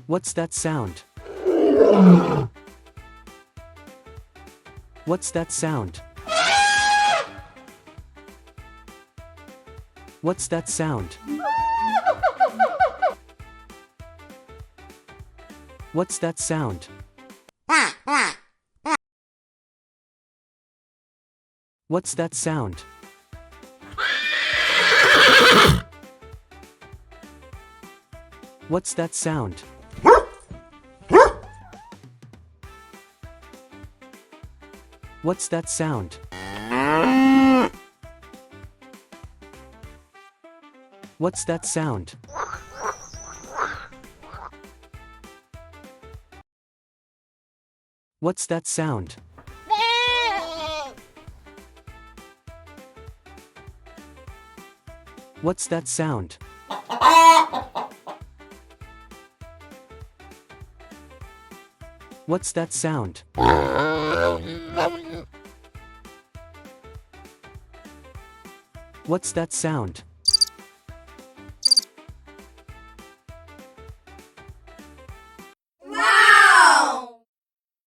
What's that sound? What's that sound? What's that sound? What's that sound? What's that sound? What's that sound? What's that sound? What's that sound? What's that sound? What's that sound? What's that sound? What's that sound?